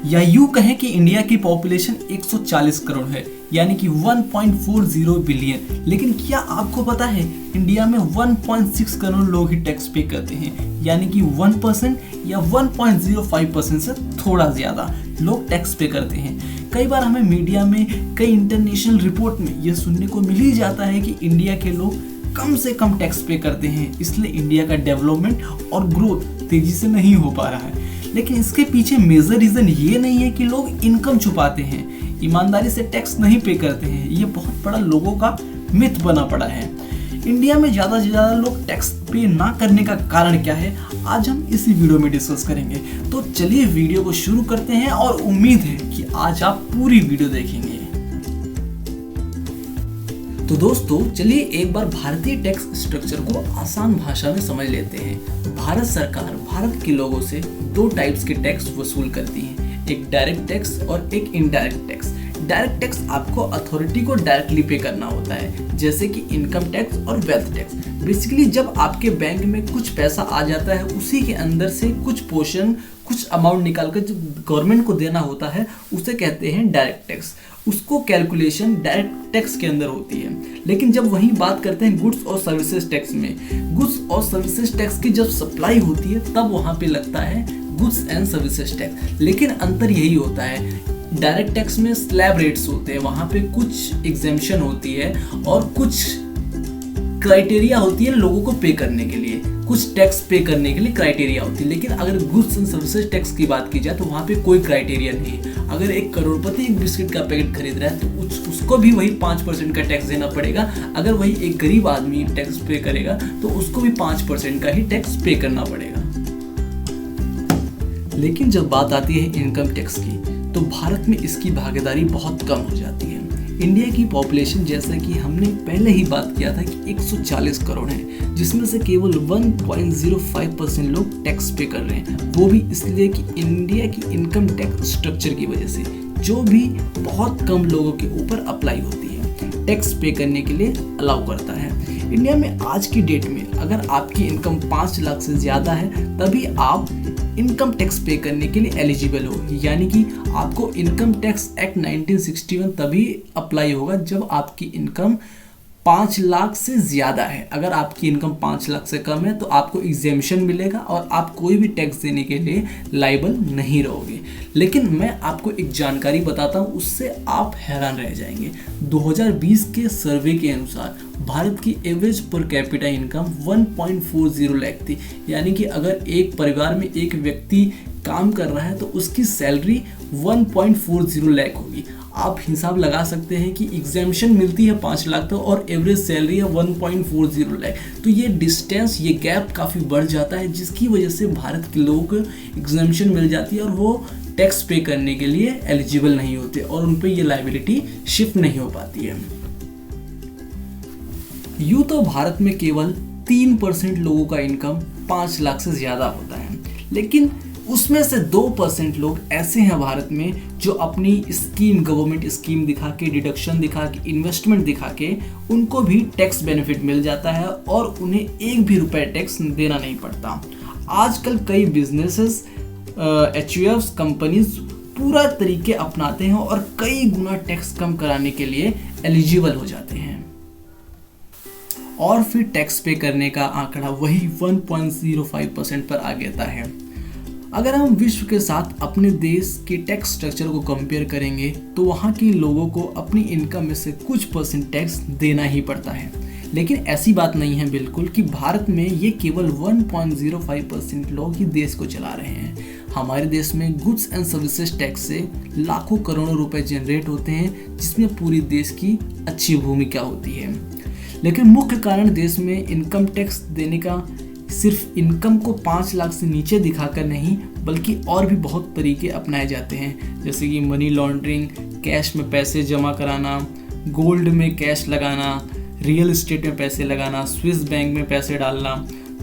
या यूं कहें कि इंडिया की पॉपुलेशन 140 करोड़ है, यानी कि 1.40 बिलियन। लेकिन क्या आपको पता है इंडिया में 1.6 करोड़ लोग ही टैक्स पे करते हैं, यानी कि 1% या 1.05% से थोड़ा ज़्यादा लोग टैक्स पे करते हैं। कई बार हमें मीडिया में, कई इंटरनेशनल रिपोर्ट में ये सुनने को मिल ही जाता है कि इंडिया के लोग कम से कम टैक्स पे करते हैं, इसलिए इंडिया का डेवलपमेंट और ग्रोथ तेजी से नहीं हो पा रहा है। लेकिन इसके पीछे मेजर रीज़न ये नहीं है कि लोग इनकम छुपाते हैं, ईमानदारी से टैक्स नहीं पे करते हैं। ये बहुत बड़ा लोगों का मिथ बना पड़ा है। इंडिया में ज़्यादा से ज़्यादा लोग टैक्स पे ना करने का कारण क्या है, आज हम इसी वीडियो में डिस्कस करेंगे। तो चलिए वीडियो को शुरू करते हैं और उम्मीद है कि आज आप पूरी वीडियो देखेंगे। तो दोस्तों चलिए एक बार भारतीय टैक्स स्ट्रक्चर को आसान भाषा में समझ लेते हैं। भारत सरकार भारत के लोगों से दो टाइप्स के टैक्स वसूल करती है, एक डायरेक्ट टैक्स और एक इनडायरेक्ट टैक्स। डायरेक्ट टैक्स आपको अथॉरिटी को डायरेक्टली पे करना होता है, जैसे कि इनकम टैक्स और वेल्थ टैक्स। बेसिकली जब आपके बैंक में कुछ पैसा आ जाता है, उसी के अंदर से कुछ पोर्शन, कुछ अमाउंट निकाल कर जो गवर्नमेंट को देना होता है, उसे कहते हैं डायरेक्ट टैक्स। उसको कैलकुलेशन डायरेक्ट टैक्स के अंदर होती है। लेकिन जब वहीं बात करते हैं गुड्स और सर्विसेज टैक्स में, गुड्स और सर्विसेज टैक्स की जब सप्लाई होती है तब वहाँ पे लगता है गुड्स एंड सर्विसेज टैक्स। लेकिन अंतर यही होता है, डायरेक्ट टैक्स में स्लैब रेट्स होते हैं, वहाँ पे कुछ एग्जेम्पशन होती है और कुछ क्राइटेरिया होती है लोगों को पे करने के लिए, कुछ टैक्स पे करने के लिए क्राइटेरिया होती है। लेकिन अगर गुड्स एंड सर्विसेज टैक्स की बात की जाए तो वहाँ पे कोई क्राइटेरिया नहीं है। अगर एक करोड़पति एक बिस्किट का पैकेट खरीद रहा है तो उसको भी वही 5% का टैक्स देना पड़ेगा। अगर वही एक गरीब आदमी टैक्स पे करेगा तो उसको भी 5% का ही टैक्स पे करना पड़ेगा। लेकिन जब बात आती है इनकम टैक्स की, तो भारत में इसकी भागीदारी बहुत कम हो जाती है। इंडिया की पॉपुलेशन, जैसा कि हमने पहले ही बात किया था, कि 140 करोड़ है, जिसमें से केवल 1.05% लोग टैक्स पे कर रहे हैं। वो भी इसलिए कि इंडिया की इनकम टैक्स स्ट्रक्चर की वजह से, जो भी बहुत कम लोगों के ऊपर अप्लाई होती है, टैक्स पे करने के लिए अलाउ करता है। इंडिया में आज की डेट में अगर आपकी इनकम 5 लाख से ज़्यादा है तभी आप इनकम टैक्स पे करने के लिए एलिजिबल हो, यानी कि आपको इनकम टैक्स एक्ट 1961 तभी अप्लाई होगा जब आपकी इनकम 5 लाख से ज़्यादा है। अगर आपकी इनकम 5 लाख से कम है तो आपको एग्जेम्पशन मिलेगा और आप कोई भी टैक्स देने के लिए लायबल नहीं रहोगे। लेकिन मैं आपको एक जानकारी बताता हूँ, उससे आप हैरान रह जाएंगे। 2020 के सर्वे के अनुसार भारत की average per capita income 1.40 lakh थी, यानी कि अगर एक परिवार में एक व्यक्ति काम कर रहा है तो उसकी सैलरी 1.40 लाख होगी। आप हिसाब लगा सकते हैं कि एग्जेम्पशन मिलती है 5 लाख तो और एवरेज सैलरी है 1.40 लाख। तो ये डिस्टेंस, ये गैप काफ़ी बढ़ जाता है, जिसकी वजह से भारत के लोगों को एग्जेम्पशन मिल जाती है और वो टैक्स पे करने के लिए एलिजिबल नहीं होते और उन पर ये लायबिलिटी शिफ्ट नहीं हो पाती है। यूँ तो भारत में केवल 3% लोगों का इनकम 5 लाख से ज़्यादा होता है, लेकिन उसमें से 2% लोग ऐसे हैं भारत में जो अपनी स्कीम, गवर्नमेंट स्कीम दिखा के, डिडक्शन दिखा के, इन्वेस्टमेंट दिखा के उनको भी टैक्स बेनिफिट मिल जाता है और उन्हें एक भी रुपए टैक्स देना नहीं पड़ता। आजकल कई बिजनेसेस, HUFs, कंपनीज पूरा तरीके अपनाते हैं और कई गुना टैक्स कम कराने के लिए एलिजिबल हो जाते हैं और फिर टैक्स पे करने का आंकड़ा वही 1.05% पर आ जाता है। अगर हम विश्व के साथ अपने देश के टैक्स स्ट्रक्चर को कंपेयर करेंगे तो वहाँ के लोगों को अपनी इनकम में से कुछ % टैक्स देना ही पड़ता है। लेकिन ऐसी बात नहीं है बिल्कुल कि भारत में ये केवल 1.05% लोग ही देश को चला रहे हैं। हमारे देश में गुड्स एंड सर्विसेज टैक्स से लाखों करोड़ों रुपए जनरेट होते हैं, जिसमें पूरी देश की अच्छी भूमिका होती है। लेकिन मुख्य कारण देश में इनकम टैक्स देने का सिर्फ इनकम को 5 लाख से नीचे दिखाकर नहीं, बल्कि और भी बहुत तरीके अपनाए जाते हैं, जैसे कि मनी लॉन्ड्रिंग, कैश में पैसे जमा कराना, गोल्ड में कैश लगाना, रियल एस्टेट में पैसे लगाना, स्विस बैंक में पैसे डालना,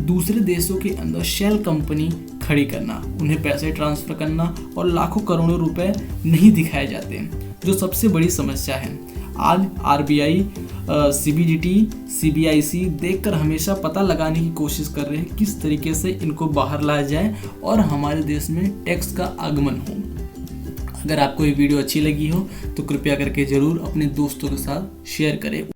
दूसरे देशों के अंदर शेल कंपनी खड़ी करना, उन्हें पैसे ट्रांसफ़र करना और लाखों करोड़ों रुपए नहीं दिखाए जाते, जो सबसे बड़ी समस्या है। आज RBI, CBDT, CBIC देखकर हमेशा पता लगाने की कोशिश कर रहे हैं किस तरीके से इनको बाहर लाया जाए और हमारे देश में टैक्स का आगमन हो। अगर आपको ये वीडियो अच्छी लगी हो तो कृपया करके ज़रूर अपने दोस्तों के साथ शेयर करें।